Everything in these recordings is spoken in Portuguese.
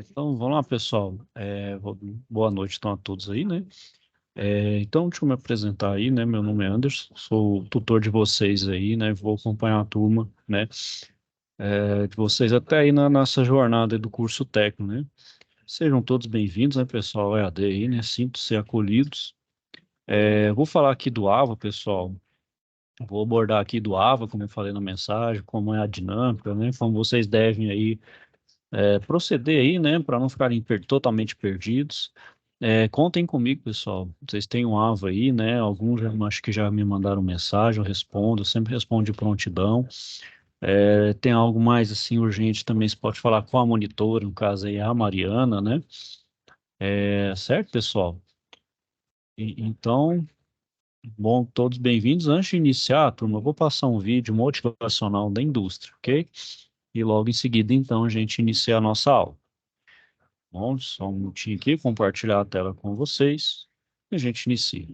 Então, vamos lá, pessoal. Boa noite, então, a todos aí, né? Então, deixa eu me apresentar aí, né? Meu nome é Anderson, sou o tutor de vocês aí, né? Vou acompanhar a turma, né? De vocês até aí na nossa jornada aí do curso técnico, né? Sejam todos bem-vindos, né, pessoal? EAD aí, né? Sintam-se acolhidos. Vou falar aqui do AVA, pessoal. Vou abordar aqui do AVA, como eu falei na mensagem, como é a dinâmica, né? Como vocês devem aí proceder aí, né, para não ficarem totalmente perdidos. Contem comigo, pessoal. Vocês têm um AVA aí, né? Alguns acho que já me mandaram mensagem, eu respondo, eu sempre respondo de prontidão. Tem algo mais assim urgente também, você pode falar com a monitora, no caso aí a Mariana, né? Certo, pessoal? Então, bom, todos bem-vindos. Antes de iniciar, turma, eu vou passar um vídeo motivacional da indústria, ok? E logo em seguida, então, a gente inicia a nossa aula. Bom, só um minutinho aqui, compartilhar a tela com vocês e a gente inicia.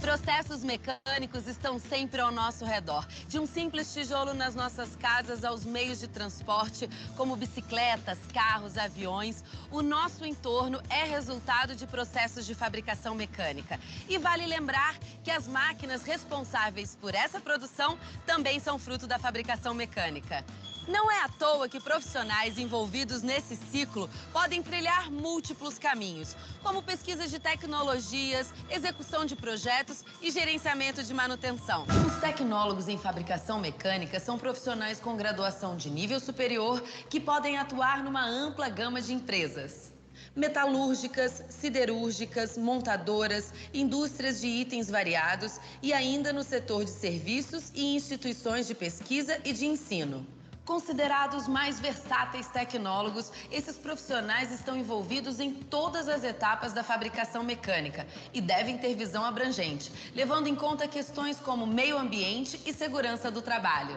Processos mecânicos estão sempre ao nosso redor. De um simples tijolo nas nossas casas aos meios de transporte, como bicicletas, carros, aviões, o nosso entorno é resultado de processos de fabricação mecânica. E vale lembrar que as máquinas responsáveis por essa produção também são fruto da fabricação mecânica. Não é à toa que profissionais envolvidos nesse ciclo podem trilhar múltiplos caminhos, como pesquisa de tecnologias, execução de projetos e gerenciamento de manutenção. Os tecnólogos em fabricação mecânica são profissionais com graduação de nível superior que podem atuar numa ampla gama de empresas. Metalúrgicas, siderúrgicas, montadoras, indústrias de itens variados e ainda no setor de serviços e instituições de pesquisa e de ensino. Considerados mais versáteis tecnólogos, esses profissionais estão envolvidos em todas as etapas da fabricação mecânica e devem ter visão abrangente, levando em conta questões como meio ambiente e segurança do trabalho.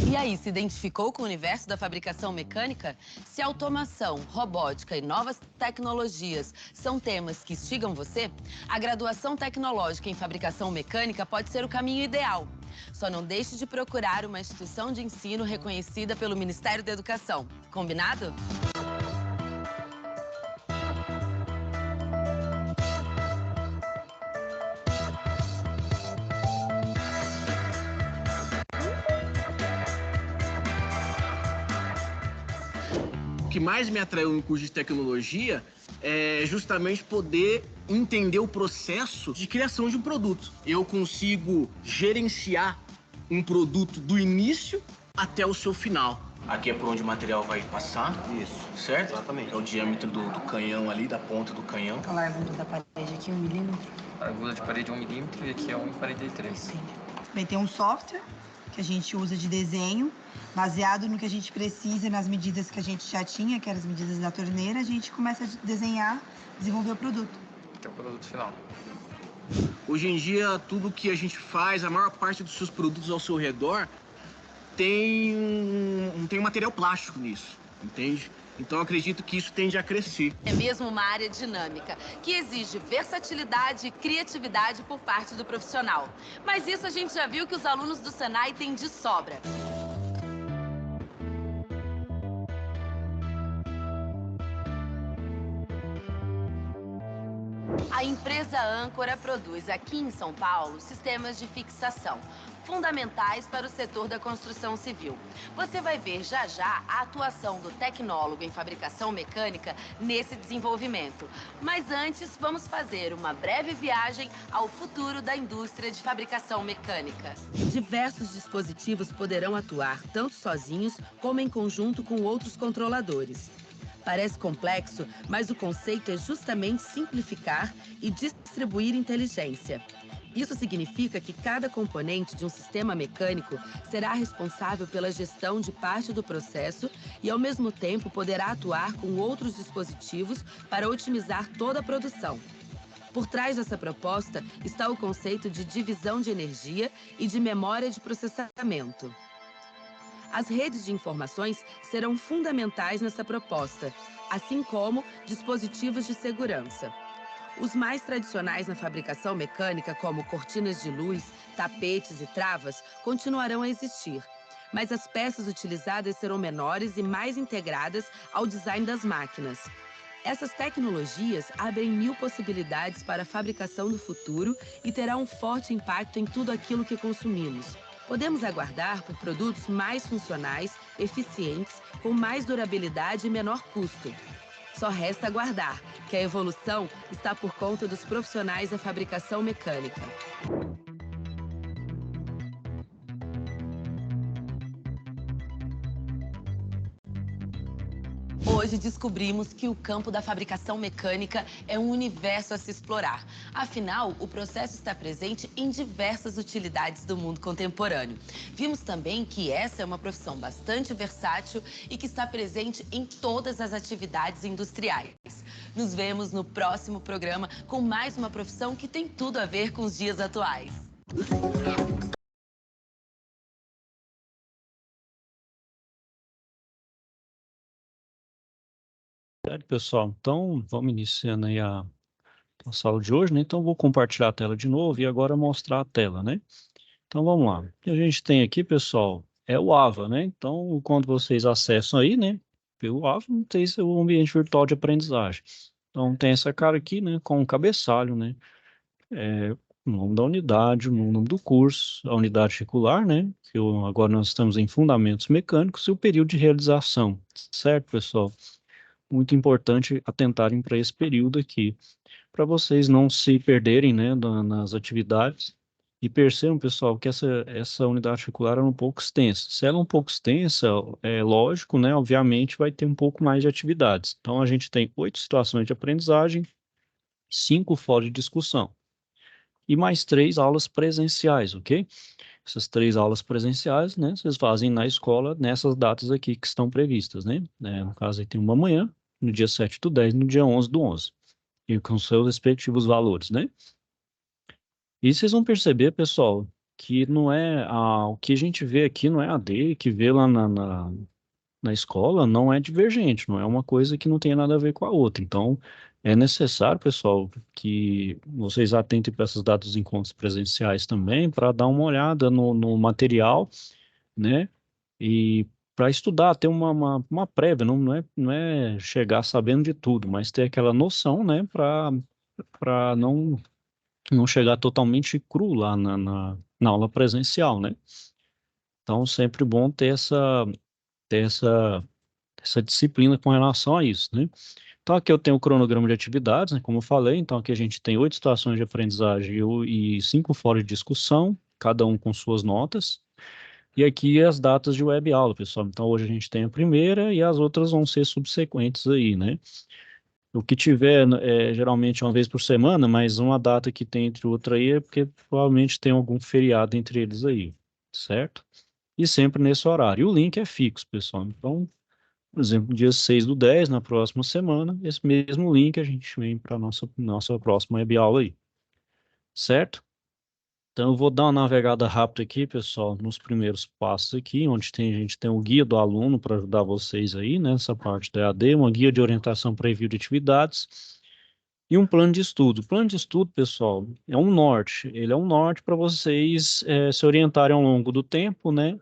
E aí, se identificou com o universo da fabricação mecânica? Se automação, robótica e novas tecnologias são temas que instigam você, a graduação tecnológica em fabricação mecânica pode ser o caminho ideal. Só não deixe de procurar uma instituição de ensino reconhecida pelo Ministério da Educação. Combinado? O que mais me atraiu no curso de tecnologia é justamente poder entender o processo de criação de um produto. Eu consigo gerenciar um produto do início até o seu final. Aqui é por onde o material vai passar. Isso. Certo? Exatamente. É o diâmetro do canhão ali, da ponta do canhão. A largura da parede aqui é 1 milímetro. A largura de parede é 1 milímetro e aqui é 1,43. Bem, tem um software que a gente usa de desenho, baseado no que a gente precisa, nas medidas que a gente já tinha, que eram as medidas da torneira, a gente começa a desenhar, desenvolver o produto. Até o produto final. Hoje em dia, tudo que a gente faz, a maior parte dos seus produtos ao seu redor, tem um material plástico nisso, entende? Então, eu acredito que isso tende a crescer. É mesmo uma área dinâmica, que exige versatilidade e criatividade por parte do profissional. Mas isso a gente já viu que os alunos do Senai têm de sobra. A empresa Âncora produz aqui em São Paulo sistemas de fixação, fundamentais para o setor da construção civil. Você vai ver já já a atuação do tecnólogo em fabricação mecânica nesse desenvolvimento. Mas antes, vamos fazer uma breve viagem ao futuro da indústria de fabricação mecânica. Diversos dispositivos poderão atuar tanto sozinhos como em conjunto com outros controladores. Parece complexo, mas o conceito é justamente simplificar e distribuir inteligência. Isso significa que cada componente de um sistema mecânico será responsável pela gestão de parte do processo e, ao mesmo tempo, poderá atuar com outros dispositivos para otimizar toda a produção. Por trás dessa proposta está o conceito de divisão de energia e de memória de processamento. As redes de informações serão fundamentais nessa proposta, assim como dispositivos de segurança. Os mais tradicionais na fabricação mecânica, como cortinas de luz, tapetes e travas, continuarão a existir, mas as peças utilizadas serão menores e mais integradas ao design das máquinas. Essas tecnologias abrem 1000 possibilidades para a fabricação do futuro e terão um forte impacto em tudo aquilo que consumimos. Podemos aguardar por produtos mais funcionais, eficientes, com mais durabilidade e menor custo. Só resta aguardar, que a evolução está por conta dos profissionais da fabricação mecânica. Hoje descobrimos que o campo da fabricação mecânica é um universo a se explorar. Afinal, o processo está presente em diversas utilidades do mundo contemporâneo. Vimos também que essa é uma profissão bastante versátil e que está presente em todas as atividades industriais. Nos vemos no próximo programa com mais uma profissão que tem tudo a ver com os dias atuais. Certo, pessoal, então vamos iniciando aí a sala de hoje, né? Então eu vou compartilhar a tela de novo e agora mostrar a tela, né? Então vamos lá. O que a gente tem aqui, pessoal, é o AVA, né? Então, quando vocês acessam aí, né, pelo AVA, tem o ambiente virtual de aprendizagem. Então tem essa cara aqui, né, com um cabeçalho, né? O nome da unidade, o nome do curso, a unidade curricular, né? Agora nós estamos em fundamentos mecânicos e o período de realização, certo, pessoal? Muito importante atentarem para esse período aqui, para vocês não se perderem, né, nas atividades. E percebam, pessoal, que essa unidade curricular é um pouco extensa. Se ela é um pouco extensa, é lógico, né, obviamente vai ter um pouco mais de atividades. Então, a gente tem 8 situações de aprendizagem, 5 fóruns de discussão e mais 3 aulas presenciais, ok? Essas 3 aulas presenciais, né, vocês fazem na escola nessas datas aqui que estão previstas, né? No caso, aí tem uma manhã, no dia 7/10, no dia 11/11, e com seus respectivos valores, né? E vocês vão perceber, pessoal, que não é o que a gente vê aqui não é AD, que vê lá na escola, não é divergente, não é uma coisa que não tem nada a ver com a outra. Então, é necessário, pessoal, que vocês atentem para essas datas dos encontros presenciais também, para dar uma olhada no material, né? E para estudar, ter uma prévia, não é chegar sabendo de tudo, mas ter aquela noção, né? Para não chegar totalmente cru lá na aula presencial, né? Então, sempre bom ter essa disciplina com relação a isso, né? Então, aqui eu tenho o cronograma de atividades, né, como eu falei. Então, aqui a gente tem 8 situações de aprendizagem e 5 fóruns de discussão, cada um com suas notas. E aqui as datas de web aula, pessoal. Então, hoje a gente tem a primeira e as outras vão ser subsequentes aí, né? O que tiver, geralmente uma vez por semana, mas uma data que tem entre outra aí é porque provavelmente tem algum feriado entre eles aí, certo? E sempre nesse horário. E o link é fixo, pessoal. Então, por exemplo, dia 6/10, na próxima semana, esse mesmo link a gente vem para a nossa próxima web aula aí, certo? Então, eu vou dar uma navegada rápida aqui, pessoal, nos primeiros passos aqui, onde a gente tem o guia do aluno para ajudar vocês aí, nessa parte da EAD, uma guia de orientação para envio de atividades e um plano de estudo. O plano de estudo, pessoal, é um norte. Ele é um norte para vocês se orientarem ao longo do tempo, né?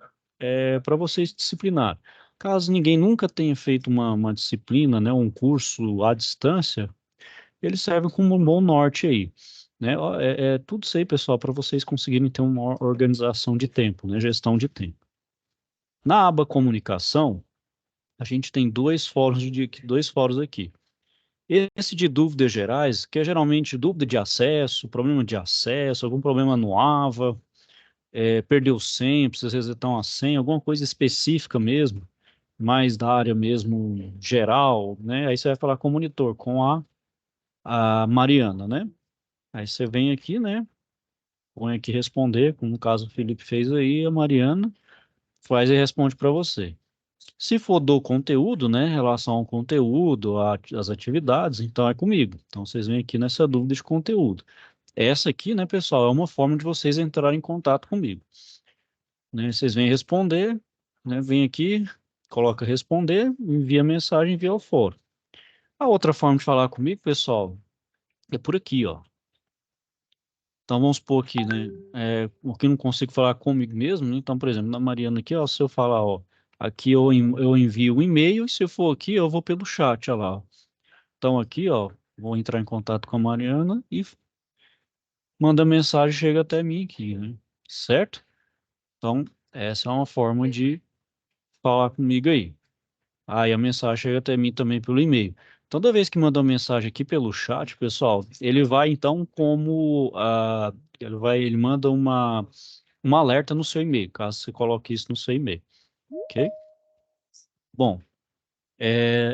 Para vocês disciplinar. Caso ninguém nunca tenha feito uma disciplina, né, um curso à distância, ele serve como um bom norte aí, né? É tudo isso aí, pessoal, para vocês conseguirem ter uma organização de tempo, né, gestão de tempo. Na aba comunicação, a gente tem dois fóruns aqui. Esse de dúvidas gerais, que é geralmente dúvida de acesso, problema de acesso, algum problema no AVA, perdeu senha, precisa resetar uma senha, alguma coisa específica mesmo, mais da área mesmo geral, né? Aí você vai falar com o monitor, com a Mariana, né? Aí você vem aqui, né? põe aqui responder, como no caso o Felipe fez aí, a Mariana faz e responde para você. Se for do conteúdo, né, em relação ao conteúdo, às atividades, então é comigo. Então vocês vêm aqui nessa dúvida de conteúdo. Essa aqui, né, pessoal, é uma forma de vocês entrarem em contato comigo. Né, vocês vêm responder, né, vem aqui, coloca responder, envia mensagem, envia ao fórum. A outra forma de falar comigo, pessoal, é por aqui, ó. Então vamos supor aqui, né? Porque eu não consigo falar comigo mesmo, né? Então, por exemplo, na Mariana aqui, ó, se eu falar, ó, aqui eu envio um e-mail, e se eu for aqui, eu vou pelo chat, ó lá, ó. Então aqui, ó, vou entrar em contato com a Mariana e manda mensagem, chega até mim aqui, né? Certo? Então, essa é uma forma de falar comigo aí. Aí a mensagem chega até mim também pelo e-mail. Toda vez que manda uma mensagem aqui pelo chat, pessoal, ele vai então ele manda um alerta no seu e-mail, caso você coloque isso no seu e-mail, ok? Bom,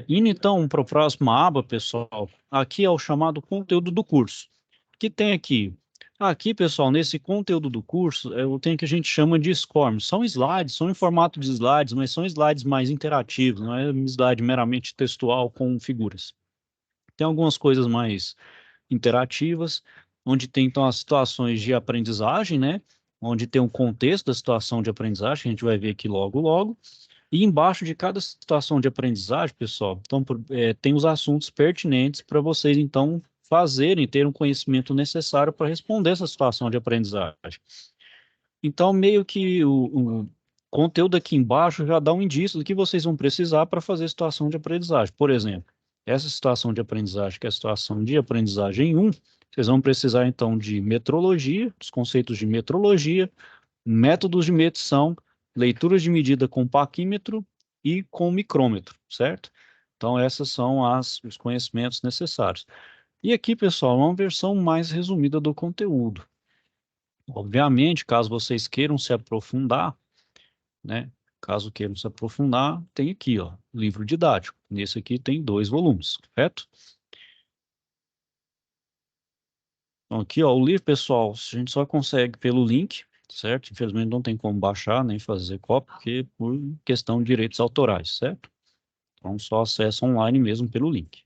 indo então para a próxima aba, pessoal, aqui é o chamado conteúdo do curso. O que tem aqui? Aqui, pessoal, nesse conteúdo do curso, eu tenho o que a gente chama de SCORM. São slides, são em formato de slides, mas são slides mais interativos, não é um slide meramente textual com figuras. Tem algumas coisas mais interativas, onde tem então as situações de aprendizagem, né? Onde tem um contexto da situação de aprendizagem, que a gente vai ver aqui logo, logo. E embaixo de cada situação de aprendizagem, pessoal, então, tem os assuntos pertinentes para vocês, então, fazerem, ter um conhecimento necessário para responder essa situação de aprendizagem. Então, meio que o conteúdo aqui embaixo já dá um indício do que vocês vão precisar para fazer a situação de aprendizagem. Por exemplo, essa situação de aprendizagem, que é a situação de aprendizagem 1, vocês vão precisar, então, de metrologia, dos conceitos de metrologia, métodos de medição, leituras de medida com paquímetro e com micrômetro, certo? Então, essas são os conhecimentos necessários. E aqui, pessoal, é uma versão mais resumida do conteúdo. Obviamente, caso vocês queiram se aprofundar, né? Caso queiram se aprofundar, tem aqui, ó, livro didático. Nesse aqui tem 2 volumes, correto? Então, aqui, ó, o livro, pessoal, a gente só consegue pelo link, certo? Infelizmente não tem como baixar nem fazer cópia, porque por questão de direitos autorais, certo? Então, só acesso online mesmo pelo link.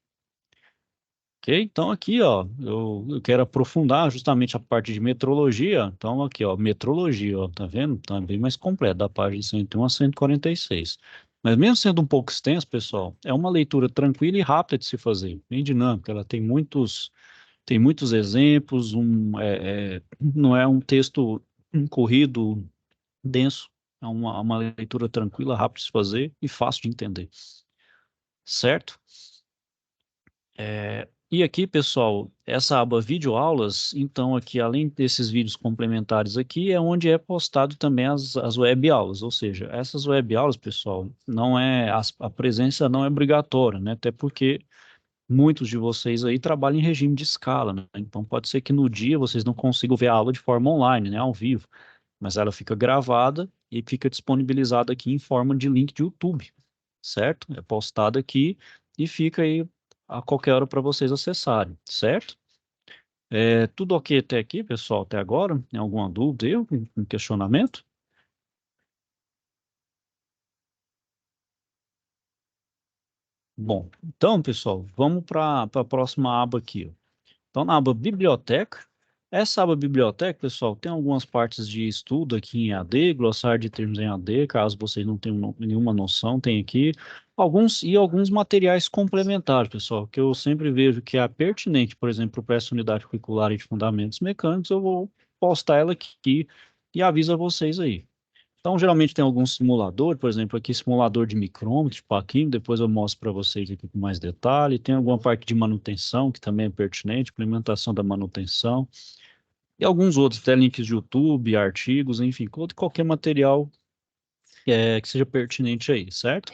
Ok? Então, aqui, ó, eu quero aprofundar justamente a parte de metrologia. Então, aqui, ó, metrologia, ó, tá vendo? Tá bem mais completo, da página 101 a 146. Mas mesmo sendo um pouco extenso, pessoal, é uma leitura tranquila e rápida de se fazer, bem dinâmica. Ela tem muitos exemplos, não é um texto corrido, denso, é uma leitura tranquila, rápida de se fazer e fácil de entender. Certo? E aqui, pessoal, essa aba videoaulas, então aqui, além desses vídeos complementares aqui, é onde é postado também as web aulas, ou seja, essas web aulas, pessoal, a presença não é obrigatória, né? Até porque muitos de vocês aí trabalham em regime de escala, né? Então pode ser que no dia vocês não consigam ver a aula de forma online, né, ao vivo, mas ela fica gravada e fica disponibilizada aqui em forma de link de YouTube, certo? É postada aqui e fica aí a qualquer hora para vocês acessarem, certo? Tudo ok até aqui, pessoal, até agora? Tem alguma dúvida aí, um questionamento? Bom, então, pessoal, vamos para a próxima aba aqui, ó. Então, na aba Biblioteca, essa aba Biblioteca, pessoal, tem algumas partes de estudo aqui em AD, glossário de termos em AD, caso vocês não tenham nenhuma noção, tem aqui alguns materiais complementares, pessoal, que eu sempre vejo que é pertinente, por exemplo, para essa unidade curricular de fundamentos mecânicos, eu vou postar ela aqui e aviso a vocês aí. Então, geralmente tem algum simulador, por exemplo, aqui simulador de micrômetro, de paquímetro, depois eu mostro para vocês aqui com mais detalhe. Tem alguma parte de manutenção, que também é pertinente, implementação da manutenção. E alguns outros, até links de YouTube, artigos, enfim, qualquer material que seja pertinente aí, certo?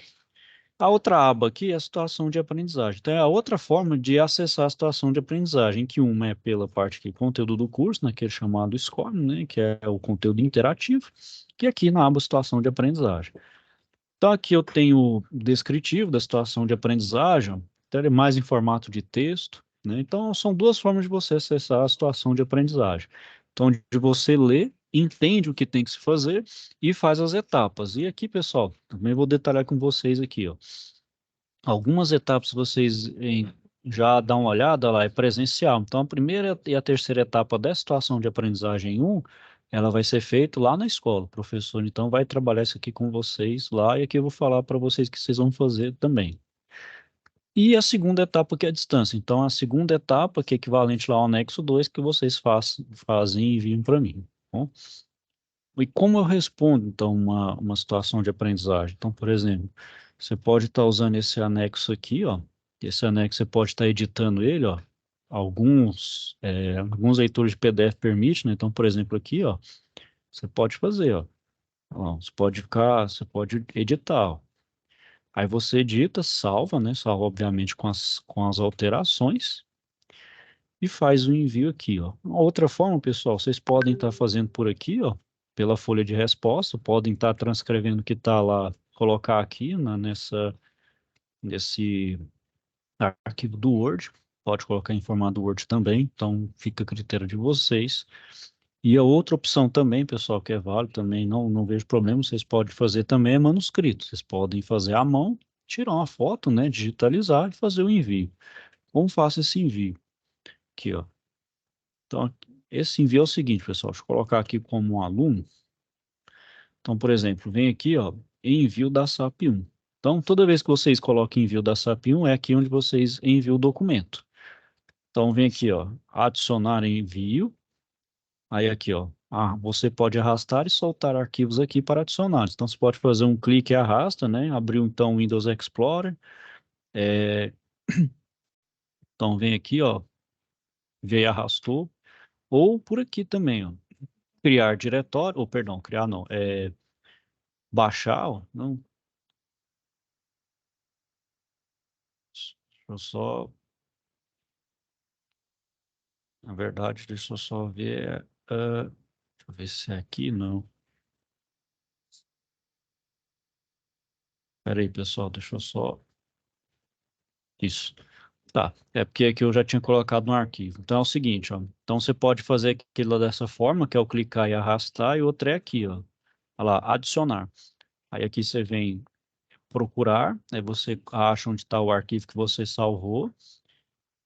A outra aba aqui é a situação de aprendizagem. Então, é a outra forma de acessar a situação de aprendizagem, que uma é pela parte aqui, conteúdo do curso, naquele chamado SCORM, né, que é o conteúdo interativo, que aqui na aba situação de aprendizagem. Então, aqui eu tenho o descritivo da situação de aprendizagem, então ele é mais em formato de texto, né? Então, são duas formas de você acessar a situação de aprendizagem. Então, de você ler, entende o que tem que se fazer e faz as etapas. E aqui, pessoal, também vou detalhar com vocês aqui, ó. Algumas etapas vocês já dão uma olhada lá, é presencial. Então, a primeira e a terceira etapa da situação de aprendizagem 1, ela vai ser feita lá na escola. O professor, então, vai trabalhar isso aqui com vocês lá, e aqui eu vou falar para vocês que vocês vão fazer também. E a segunda etapa, que é a distância. Então, a segunda etapa, que é equivalente lá ao anexo 2, que vocês fazem e enviam para mim. Tá bom? E como eu respondo, então, uma situação de aprendizagem? Então, por exemplo, você pode estar usando esse anexo aqui, ó. Esse anexo você pode estar editando ele, ó. Alguns leitores de PDF permitem, né? Então, por exemplo, aqui, ó, você pode fazer, ó. Ó, você pode editar, ó. Aí você edita, salva, né? Salva, obviamente, com as alterações e faz o envio aqui, ó. Uma outra forma, pessoal, vocês podem estar fazendo por aqui, ó, pela folha de resposta, podem estar transcrevendo o que está lá, colocar aqui nesse arquivo do Word, pode colocar em formato Word também, então fica a critério de vocês. E a outra opção também, pessoal, que é válido também, não vejo problema, vocês podem fazer também é manuscrito, vocês podem fazer à mão, tirar uma foto, né, digitalizar e fazer o envio. Como faço esse envio? Aqui, ó. Então, esse envio é o seguinte, pessoal, deixa eu colocar aqui como um aluno. Então, por exemplo, vem aqui, ó, envio da SAP 1. Então, toda vez que vocês colocam envio da SAP 1, é aqui onde vocês enviam o documento. Então, vem aqui, ó, adicionar envio. Aí aqui, ó, você pode arrastar e soltar arquivos aqui para adicionar. Então, você pode fazer um clique e arrasta, né? Abriu, então, o Windows Explorer. Então, vem aqui, ó, veio e arrastou. Ou por aqui também, ó, criar diretório, ou perdão, criar não, baixar, ó, não, deixa eu só, na verdade, deixa eu só ver, deixa eu ver se é aqui, não. Pera aí, pessoal, deixa eu só, isso. Tá, é porque aqui eu já tinha colocado no arquivo. Então é o seguinte, ó, então você pode fazer aquilo dessa forma, que é o clicar e arrastar, e outra é aqui, ó, olha lá, adicionar. Aí aqui você vem procurar, aí você acha onde está o arquivo que você salvou,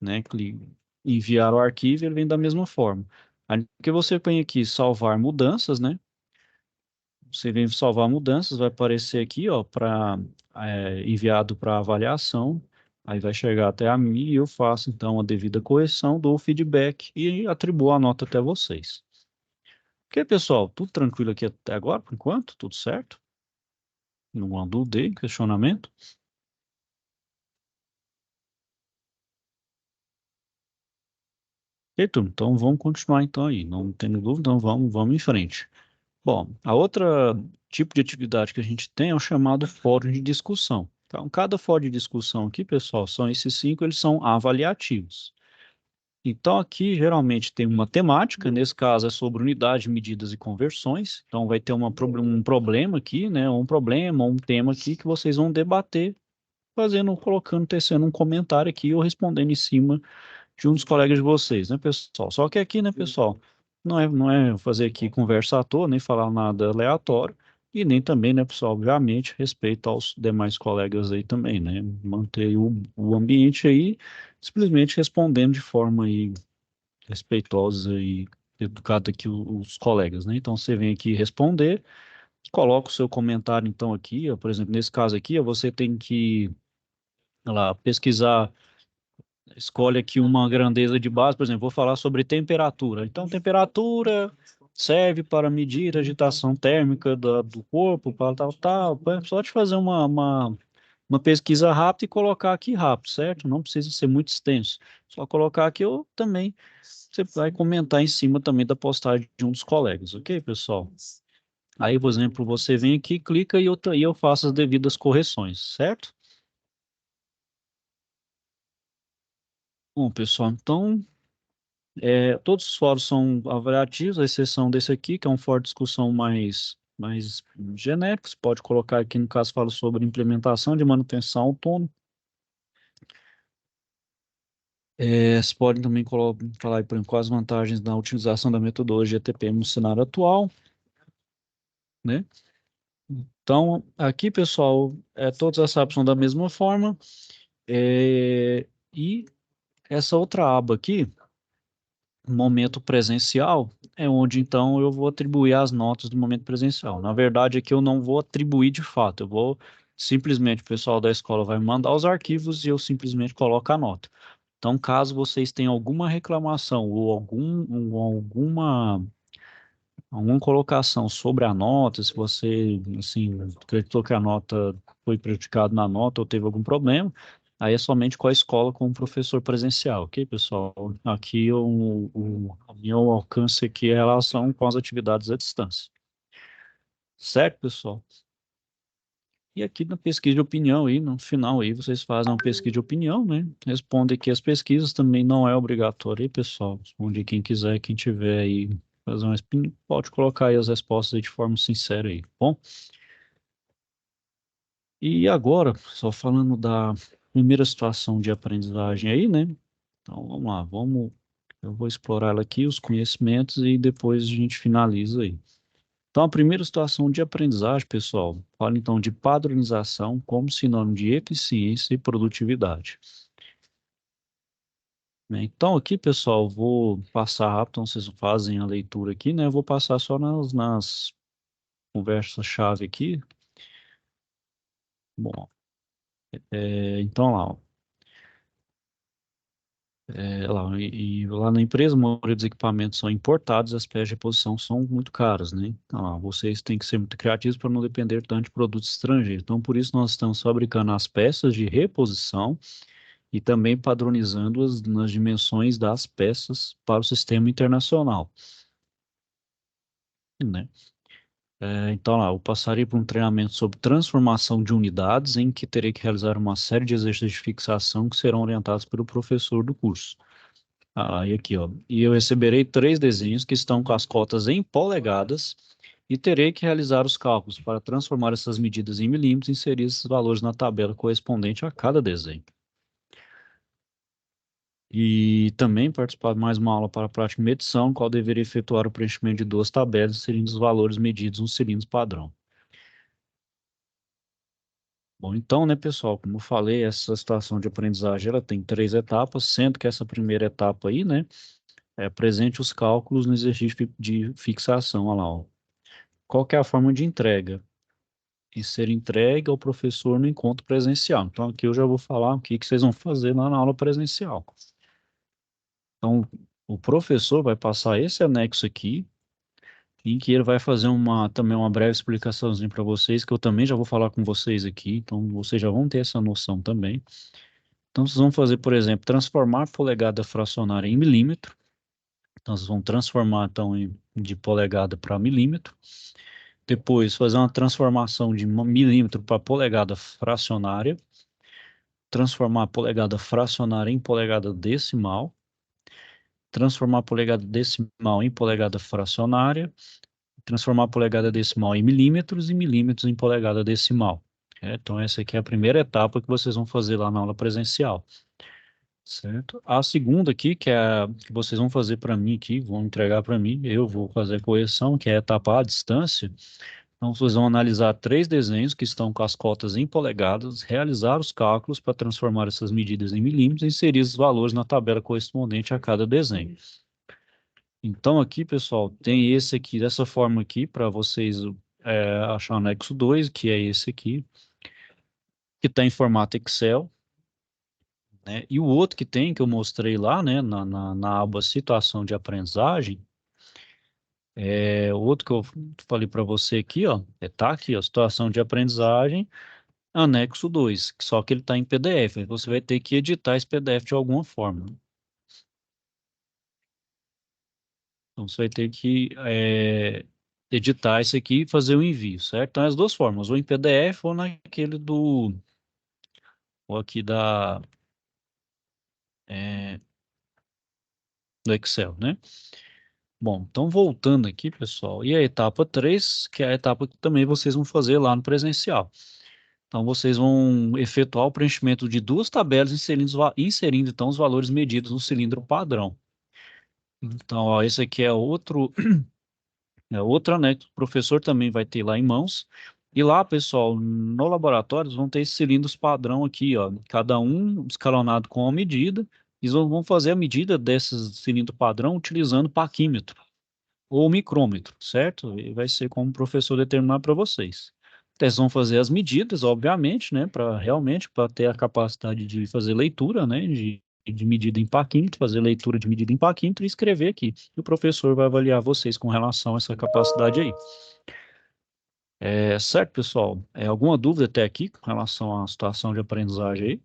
né? Enviar o arquivo, ele vem da mesma forma. Aí que você põe aqui salvar mudanças, né? Você vem salvar mudanças, vai aparecer aqui, ó, para enviado para avaliação. Aí vai chegar até a mim e eu faço então a devida correção, dou o feedback e atribuo a nota até vocês. Ok, pessoal, tudo tranquilo aqui até agora, por enquanto? Tudo certo? Não há dúvida aí, questionamento? Ok, turma, então vamos continuar então aí. Não tenho dúvida, então vamos em frente. Bom, a outra tipo de atividade que a gente tem é o chamado fórum de discussão. Então, cada fórum de discussão aqui, pessoal, são esses 5, eles são avaliativos. Então, aqui geralmente tem uma temática, nesse caso é sobre unidade, medidas e conversões. Então, vai ter um problema aqui, né? Um problema, um tema aqui que vocês vão debater, tecendo um comentário aqui ou respondendo em cima de um dos colegas de vocês, né, pessoal? Só que aqui, né, pessoal, não é fazer aqui conversa à toa, nem falar nada aleatório, e nem também, né, pessoal, obviamente, respeito aos demais colegas aí também, né? Manter o ambiente aí, simplesmente respondendo de forma aí respeitosa e educada aqui os colegas, né? Então, você vem aqui responder, coloca o seu comentário, então, aqui, ó, por exemplo, nesse caso aqui, ó, você tem que, sei lá, pesquisar. Escolhe aqui uma grandeza de base, por exemplo, vou falar sobre temperatura. Então, temperatura serve para medir a agitação térmica do corpo, para tal, tal. Só de fazer uma pesquisa rápida e colocar aqui rápido, certo? Não precisa ser muito extenso. Só colocar aqui ou também você vai comentar em cima também da postagem de um dos colegas, ok, pessoal? Aí, por exemplo, você vem aqui, clica e eu faço as devidas correções, certo? Bom, pessoal, então todos os fóruns são avaliativos, à exceção desse aqui, que é um fórum de discussão mais genérico. Você pode colocar aqui, no caso, fala sobre implementação de manutenção autônoma. Vocês podem também falar aí, por exemplo, quais as vantagens da utilização da metodologia TPM no cenário atual, né? Então, aqui, pessoal, todas as abas são da mesma forma. E essa outra aba aqui, momento presencial, é onde, então, eu vou atribuir as notas do momento presencial. Na verdade, aqui eu não vou atribuir de fato, eu vou simplesmente, o pessoal da escola vai me mandar os arquivos e eu simplesmente coloco a nota. Então, caso vocês tenham alguma reclamação ou alguma colocação sobre a nota, se você, assim, acreditou que a nota foi prejudicada na nota ou teve algum problema, aí é somente com a escola, com o professor presencial, ok, pessoal? Aqui o meu alcance aqui é em relação com as atividades à distância. Certo, pessoal? E aqui na pesquisa de opinião, aí, no final, aí, vocês fazem uma pesquisa de opinião, né? Responde aqui as pesquisas, também não é obrigatório, aí, pessoal. Responde quem quiser, quem tiver aí, fazer uma opinião, pode colocar aí as respostas aí de forma sincera aí, bom? E agora, só falando da primeira situação de aprendizagem aí, né? Então, vamos lá, eu vou explorar ela aqui, os conhecimentos, e depois a gente finaliza aí. Então, a primeira situação de aprendizagem, pessoal, fala então de padronização como sinônimo de eficiência e produtividade. Né? Então, aqui, pessoal, vou passar rápido, então vocês fazem a leitura aqui, né? Eu vou passar só nas conversas-chave aqui. Bom, então lá, ó. E lá na empresa, a maioria dos equipamentos são importados, as peças de reposição são muito caras, né? Então, vocês têm que ser muito criativos para não depender tanto de produtos estrangeiros. Então, por isso, nós estamos fabricando as peças de reposição e também padronizando-as nas dimensões das peças para o sistema internacional, né? Então, lá, eu passaria por um treinamento sobre transformação de unidades, em que terei que realizar uma série de exercícios de fixação que serão orientados pelo professor do curso. E aqui, ó. E eu receberei 3 desenhos que estão com as cotas em polegadas e terei que realizar os cálculos para transformar essas medidas em milímetros e inserir esses valores na tabela correspondente a cada desenho. E também participar de mais uma aula para a prática de medição, qual deveria efetuar o preenchimento de 2 tabelas inserindo os valores medidos nos cilindros padrão. Bom, então, né, pessoal, como eu falei, essa situação de aprendizagem, ela tem 3 etapas, sendo que essa primeira etapa aí, né, apresente os cálculos no exercício de fixação, olha lá, ó. Qual que é a forma de entrega? E ser entregue ao professor no encontro presencial. Então, aqui eu já vou falar o que que vocês vão fazer lá na aula presencial. Então, o professor vai passar esse anexo aqui, em que ele vai fazer também uma breve explicaçãozinha para vocês, que eu também já vou falar com vocês aqui, então vocês já vão ter essa noção também. Então, vocês vão fazer, por exemplo, transformar polegada fracionária em milímetro. Então, vocês vão transformar, então, de polegada para milímetro. Depois, fazer uma transformação de milímetro para polegada fracionária. Transformar a polegada fracionária em polegada decimal. Transformar a polegada decimal em polegada fracionária. Transformar a polegada decimal em milímetros e milímetros em polegada decimal. Então, essa aqui é a primeira etapa que vocês vão fazer lá na aula presencial. Certo? A segunda aqui, que é a que vocês vão fazer para mim aqui, vão entregar para mim, eu vou fazer a correção, que é a etapa à distância. Então, vocês vão analisar 3 desenhos que estão com as cotas em polegadas, realizar os cálculos para transformar essas medidas em milímetros e inserir os valores na tabela correspondente a cada desenho. Então, aqui, pessoal, tem esse aqui, dessa forma aqui, para vocês achar o anexo 2, que é esse aqui, que está em formato Excel. Né? E o outro que tem, que eu mostrei lá, né, na aba situação de aprendizagem, o outro que eu falei para você aqui, ó, tá aqui, ó, situação de aprendizagem, anexo 2, só que ele está em PDF, você vai ter que editar esse PDF de alguma forma. Então, você vai ter que editar esse aqui e fazer o envio, certo? Então, as duas formas, ou em PDF ou naquele ou aqui é, do Excel, né? Bom, então voltando aqui, pessoal, e a etapa 3, que é a etapa que também vocês vão fazer lá no presencial. Então, vocês vão efetuar o preenchimento de duas tabelas inserindo então, os valores medidos no cilindro padrão. Então, ó, esse aqui é outro, é outra, né, que o professor também vai ter lá em mãos. E lá, pessoal, no laboratório, vão ter esses cilindros padrão aqui, ó, cada um escalonado com uma medida. Eles vão fazer a medida desses cilindro padrão utilizando paquímetro ou micrômetro, certo? E vai ser como o professor determinar para vocês. Eles vão fazer as medidas, obviamente, né, para realmente para ter a capacidade de fazer leitura, né, de medida em paquímetro, fazer leitura de medida em paquímetro e escrever aqui. E o professor vai avaliar vocês com relação a essa capacidade aí. Certo, pessoal? Alguma dúvida até aqui com relação à situação de aprendizagem aí?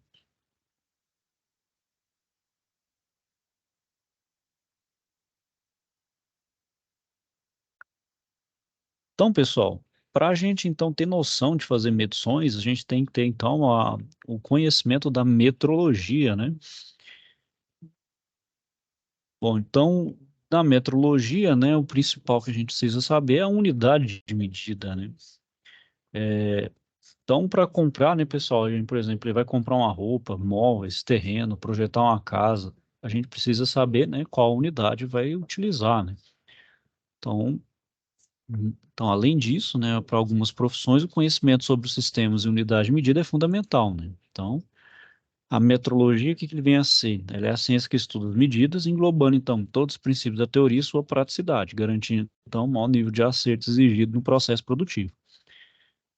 Então, pessoal, para a gente então ter noção de fazer medições, a gente tem que ter então o conhecimento da metrologia, né? Bom, então, na metrologia, né, o principal que a gente precisa saber é a unidade de medida, né? Então, para comprar, né, pessoal, a gente, por exemplo, ele vai comprar uma roupa, móveis, terreno, projetar uma casa, a gente precisa saber, né, qual unidade vai utilizar, né? Então, então, além disso, né, para algumas profissões, o conhecimento sobre os sistemas e unidade de medida é fundamental, né? Então, a metrologia, o que que ele vem a ser? Ela é a ciência que estuda as medidas, englobando, então, todos os princípios da teoria e sua praticidade, garantindo, então, o maior nível de acerto exigido no processo produtivo.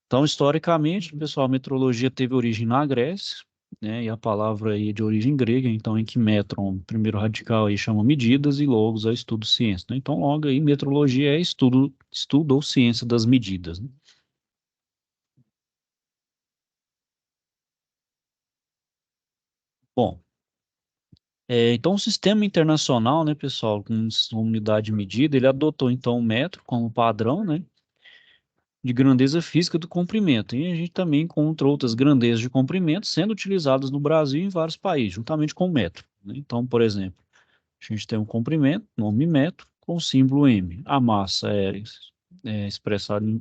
Então, historicamente, pessoal, a metrologia teve origem na Grécia, né, e a palavra aí é de origem grega, então, em que metron, primeiro radical aí chama medidas e logos é estudo ciência, né? Então, logo aí, metrologia é estudo ou ciência das medidas, né? Bom, então o sistema internacional, né, pessoal, com unidade de medida, ele adotou então o metro como padrão, né, de grandeza física do comprimento. E a gente também encontra outras grandezas de comprimento sendo utilizadas no Brasil e em vários países, juntamente com o metro, né? Então, por exemplo, a gente tem um comprimento, nome metro, com o símbolo M. A massa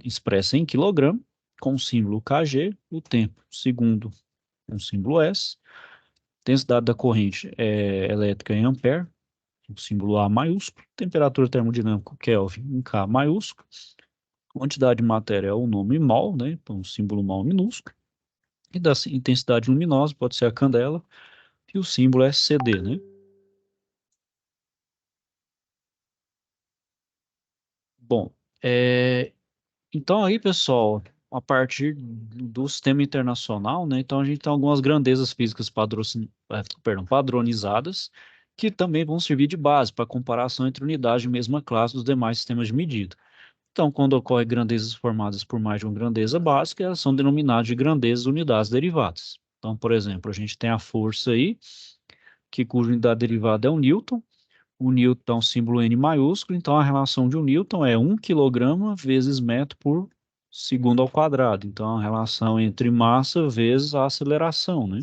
expressa em quilograma, com o símbolo kg, o tempo, segundo, com o símbolo S. Densidade da corrente elétrica em ampere, o símbolo A maiúsculo, temperatura termodinâmica Kelvin em K maiúsculo, quantidade de matéria é o nome mol, né? Então, o símbolo mol minúsculo, e da intensidade luminosa pode ser a candela, e o símbolo é CD, né? Bom, então aí, pessoal, a partir do sistema internacional, né? Então a gente tem algumas grandezas físicas padronizadas, que também vão servir de base para comparação entre unidades de mesma classe dos demais sistemas de medida. Então, quando ocorre grandezas formadas por mais de uma grandeza básica, elas são denominadas de grandezas unidades derivadas. Então, por exemplo, a gente tem a força aí, cuja unidade derivada é o Newton. O Newton é um símbolo N maiúsculo, então a relação de um Newton é 1 kg vezes metro por segundo ao quadrado. Então, a relação entre massa vezes a aceleração, né?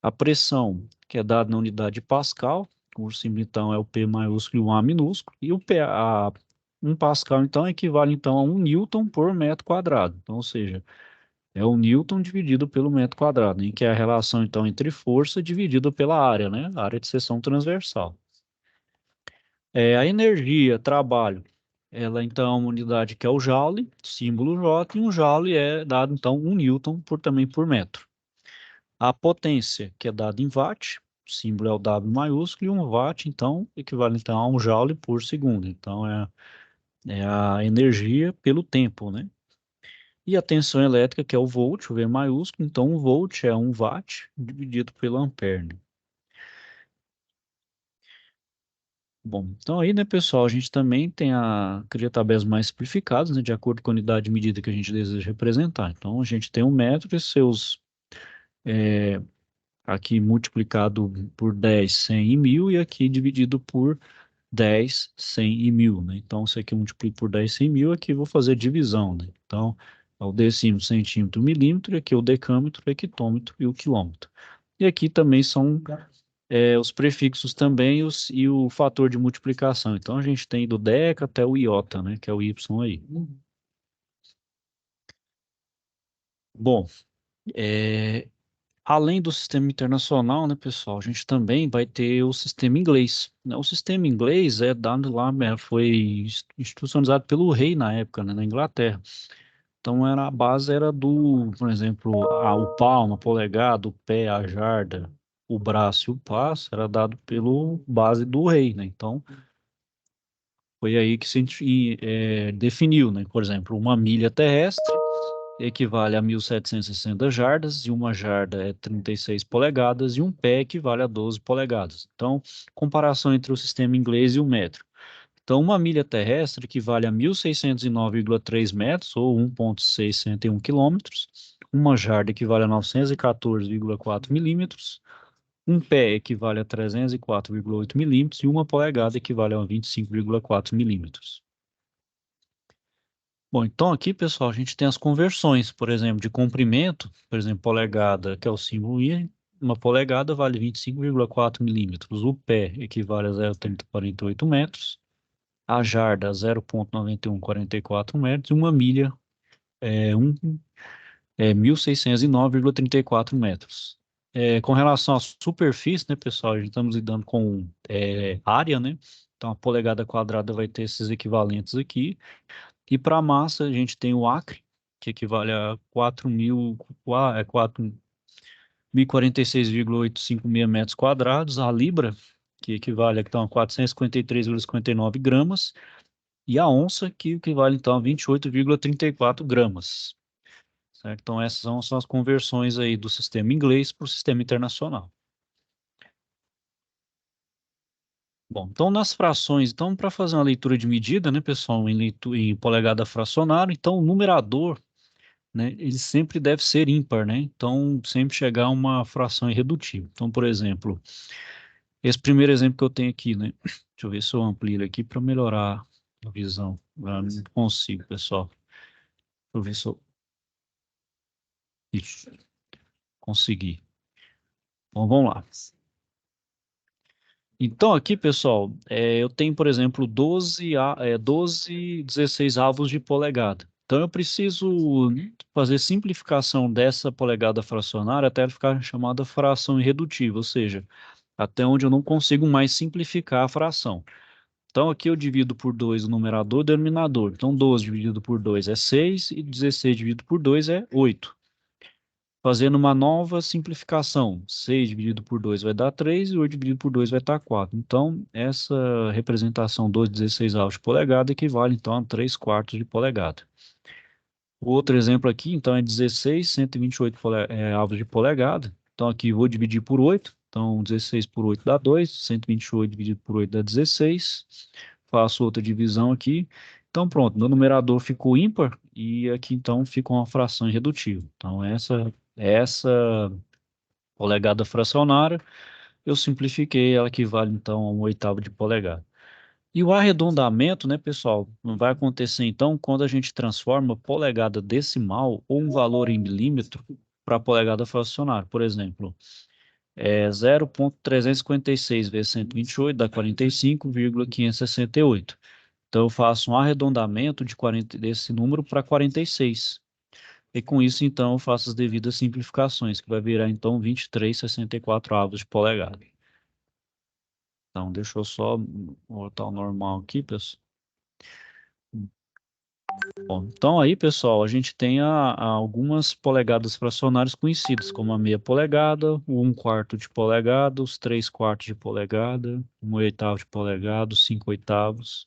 A pressão, que é dada na unidade de Pascal, o símbolo então é o P maiúsculo e o A minúsculo, e o PA, 1 Pascal então equivale então a 1 Newton por metro quadrado. Então, ou seja, é o Newton dividido pelo metro quadrado, em que é a relação então entre força dividida pela área, né? A área de seção transversal. A energia, trabalho, ela então é uma unidade que é o joule, símbolo J, e um joule é dado então 1 Newton também por metro. A potência, que é dada em watt, o símbolo é o W maiúsculo, e um watt, então, equivale então, a um joule por segundo. Então, é a energia pelo tempo, né? E a tensão elétrica, que é o volt, o V maiúsculo, então, um volt é 1 watt dividido pelo ampere, né? Bom, então aí, né, pessoal, a gente também cria tabelas mais simplificadas, né, de acordo com a unidade de medida que a gente deseja representar. Então, a gente tem um metro e seus aqui multiplicado por 10, 100 e 1000, e aqui dividido por 10, 100 e 1000, né? Então, se aqui eu multiplico por 10, 100 e 1000, aqui eu vou fazer divisão, né? Então, é o decímetro, centímetro, milímetro, e aqui é o decâmetro, o hectômetro e o quilômetro. E aqui também são os prefixos também e o fator de multiplicação. Então, a gente tem do deca até o iota, né? Que é o y aí. Bom, é, além do sistema internacional, né, pessoal, a gente também vai ter o sistema inglês, né? O sistema inglês é dado lá, foi institucionalizado pelo rei na época, né, na Inglaterra. Então a base era do, por exemplo, o palmo, a polegada, o pé, a jarda, o braço e o passo era dado pelo base do rei, né? Então foi aí que se definiu, né? Por exemplo, uma milha terrestre equivale a 1.760 jardas, e uma jarda é 36 polegadas, e um pé equivale a 12 polegadas. Então, comparação entre o sistema inglês e o metro. Então, uma milha terrestre equivale a 1.609,3 metros, ou 1,601 quilômetros. Uma jarda equivale a 914,4 milímetros. Um pé equivale a 304,8 milímetros. E uma polegada equivale a 25,4 milímetros. Bom, então aqui, pessoal, a gente tem as conversões, por exemplo, de comprimento, por exemplo, polegada, que é o símbolo I, uma polegada vale 25,4 milímetros. O pé equivale a 0,3048 metros. A jarda, 0,9144 metros. E uma milha é 1.609,34 metros. Com relação à superfície, né, pessoal, a gente estamos lidando com área, né? Então, a polegada quadrada vai ter esses equivalentes aqui. E para a massa, a gente tem o acre, que equivale a 4.046,856 metros quadrados. A libra, que equivale a, então, a 453,59 gramas. E a onça, que equivale então a 28,34 gramas. Certo? Então, essas são as conversões aí do sistema inglês para o sistema internacional. Bom, então nas frações, então para fazer uma leitura de medida, né, pessoal, em polegada fracionária, então o numerador, né, ele sempre deve ser ímpar, né? Então, sempre chegar a uma fração irredutível. Então, por exemplo, esse primeiro exemplo que eu tenho aqui, né? Deixa eu ver se eu amplio ele aqui para melhorar a visão. Eu não consigo, pessoal. Deixa eu ver se eu... Isso, consegui. Bom, vamos lá. Então, aqui, pessoal, eu tenho, por exemplo, 12, 16 avos de polegada. Então, eu preciso fazer simplificação dessa polegada fracionária até ela ficar chamada fração irredutível, ou seja, até onde eu não consigo mais simplificar a fração. Então, aqui eu divido por 2 o numerador e o denominador. Então, 12 dividido por 2 é 6 e 16 dividido por 2 é 8. Fazendo uma nova simplificação, 6 dividido por 2 vai dar 3 e 8 dividido por 2 vai dar 4. Então, essa representação 2,16 avos de polegada equivale, então, a 3 quartos de polegada. O outro exemplo aqui, então, é 16, 128 avos de polegada. Então, aqui eu vou dividir por 8. Então, 16 por 8 dá 2, 128 dividido por 8 dá 16. Faço outra divisão aqui. Então, pronto, meu numerador ficou ímpar e aqui, então, fica uma fração irredutível. Então, essa polegada fracionária, eu simplifiquei, ela equivale, então, a 1/8 de polegada. E o arredondamento, né, pessoal, vai acontecer então quando a gente transforma polegada decimal ou um valor em milímetro para polegada fracionária. Por exemplo, 0,356 vezes 128 dá 45,568. Então eu faço um arredondamento desse número para 46. E com isso, então, eu faço as devidas simplificações, que vai virar então 23,64 avos de polegada. Então, deixa eu só voltar ao normal aqui, pessoal. Bom, então aí, pessoal, a gente tem algumas polegadas fracionárias conhecidas, como a meia polegada, o 1/4 de polegada, os 3/4 de polegada, 1/8 de polegada, os 5/8,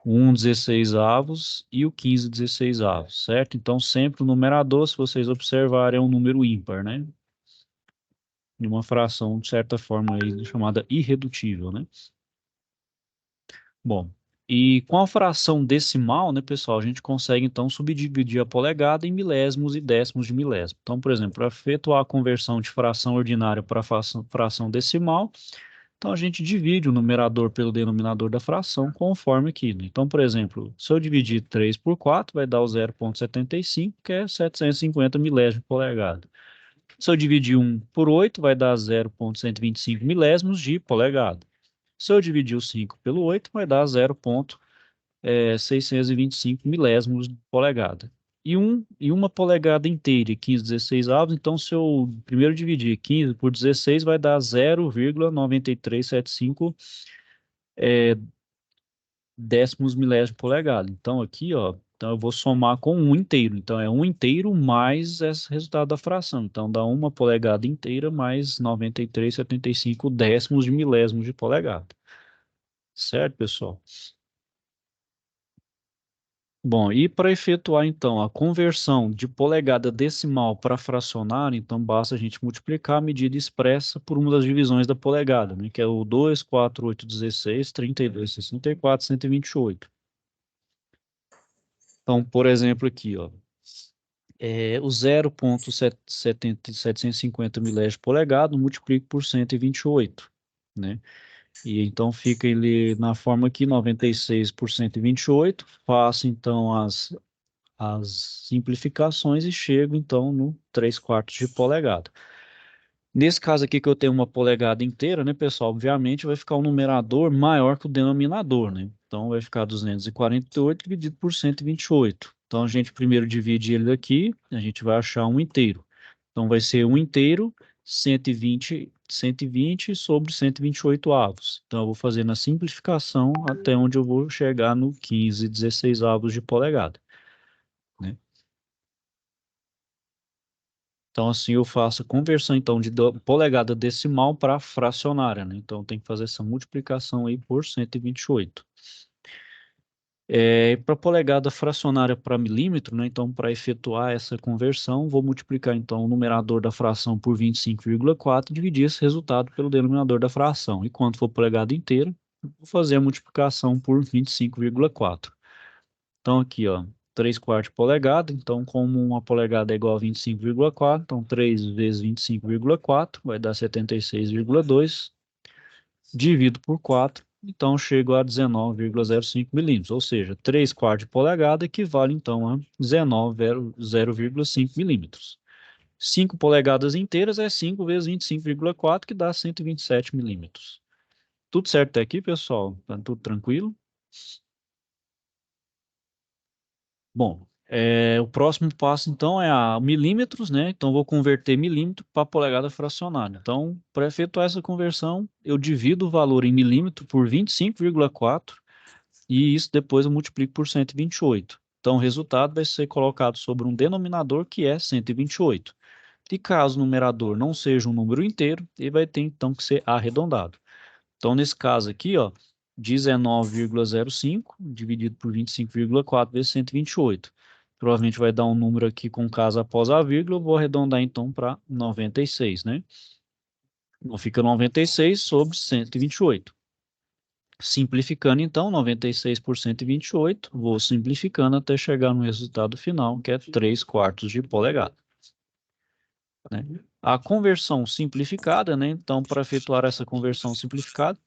o 1/16 avos e o 15/16 avos, certo? Então, sempre o numerador, se vocês observarem, é um número ímpar, né? De uma fração, de certa forma, aí, chamada irredutível, né? Bom, e com a fração decimal, né, pessoal, a gente consegue então subdividir a polegada em milésimos e décimos de milésimo. Então, por exemplo, para efetuar a conversão de fração ordinária para fração decimal, então a gente divide o numerador pelo denominador da fração conforme aqui, né? Então, por exemplo, se eu dividir 3 por 4, vai dar o 0,75, que é 750 milésimos de polegada. Se eu dividir 1 por 8, vai dar 0,125 milésimos de polegada. Se eu dividir o 5 pelo 8, vai dar 0,625 milésimos de polegada. e uma polegada inteira, 15 16 avos. Então, se eu primeiro dividir 15 por 16, vai dar 0,9375 décimos milésimos de polegada. Então, aqui, ó, então eu vou somar com um inteiro. Então, é um inteiro mais esse resultado da fração. Então, dá uma polegada inteira mais 93,75 décimos de milésimos de polegada. Certo, pessoal? Bom, e para efetuar então a conversão de polegada decimal para fracionária, então basta a gente multiplicar a medida expressa por uma das divisões da polegada, né, que é o 2, 4, 8, 16, 32, 64, 128. Então, por exemplo, aqui, ó, o 0,750 milésimos de polegada multiplico por 128, né? E então fica ele na forma aqui, 96 por 128. Faço então as simplificações e chego então no 3/4 de polegada. Nesse caso aqui que eu tenho uma polegada inteira, né, pessoal, obviamente vai ficar um numerador maior que o denominador, né? Então vai ficar 248 dividido por 128. Então a gente primeiro divide ele aqui, a gente vai achar um inteiro. Então vai ser um inteiro, 120 sobre 128 avos. Então eu vou fazer na simplificação até onde eu vou chegar no 15 16 avos de polegada, né? Então, assim, eu faço a conversão, então, de polegada decimal para fracionária, né? Então, tem que fazer essa multiplicação aí por 128. Para polegada fracionária para milímetro, né? Então, para efetuar essa conversão, vou multiplicar, então, o numerador da fração por 25,4 e dividir esse resultado pelo denominador da fração. E quando for polegada inteira, vou fazer a multiplicação por 25,4. Então, aqui, ó, 3/4 polegada. Então, como uma polegada é igual a 25,4, então 3 vezes 25,4 vai dar 76,2. Divido por 4, então chego a 19,05 milímetros. Ou seja, 3/4 de polegada equivale, então, a 19,05 milímetros. 5 polegadas inteiras é 5 vezes 25,4, que dá 127 milímetros. Tudo certo até aqui, pessoal? Tá tudo tranquilo? Bom, o próximo passo, então, é a milímetros, né? Então, vou converter milímetro para polegada fracionária. Então, para efetuar essa conversão, eu divido o valor em milímetro por 25,4 e isso depois eu multiplico por 128. Então, o resultado vai ser colocado sobre um denominador que é 128. E caso o numerador não seja um número inteiro, ele vai ter, então, que ser arredondado. Então, nesse caso aqui, ó, 19,05 dividido por 25,4 vezes 128. Provavelmente vai dar um número aqui com casa após a vírgula, eu vou arredondar então para 96, né? Então fica 96 sobre 128. Simplificando então, 96 por 128, vou simplificando até chegar no resultado final, que é 3/4 de polegada, né? A conversão simplificada, né? Então, para efetuar essa conversão simplificada,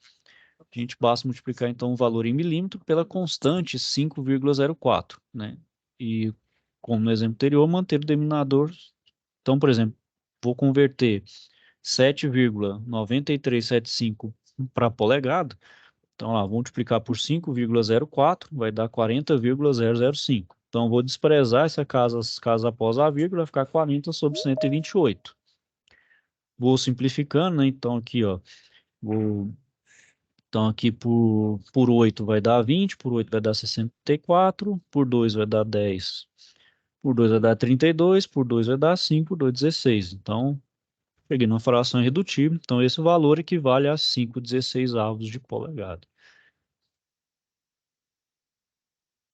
a gente basta multiplicar, então, o valor em milímetro pela constante 5,04, né? E, como no exemplo anterior, manter o denominador. Então, por exemplo, vou converter 7,9375 para polegada. Então, lá, vou multiplicar por 5,04, vai dar 40,005. Então, vou desprezar essa casa após a vírgula, vai ficar 40 sobre 128. Vou simplificando, né? Então, aqui, ó, Então, aqui por 8 vai dar 20, por 8 vai dar 64, por 2 vai dar 10, por 2 vai dar 32, por 2 vai dar 5, por 2, 16. Então, peguei uma fração irredutível. Então, esse valor equivale a 5/16 avos de polegada.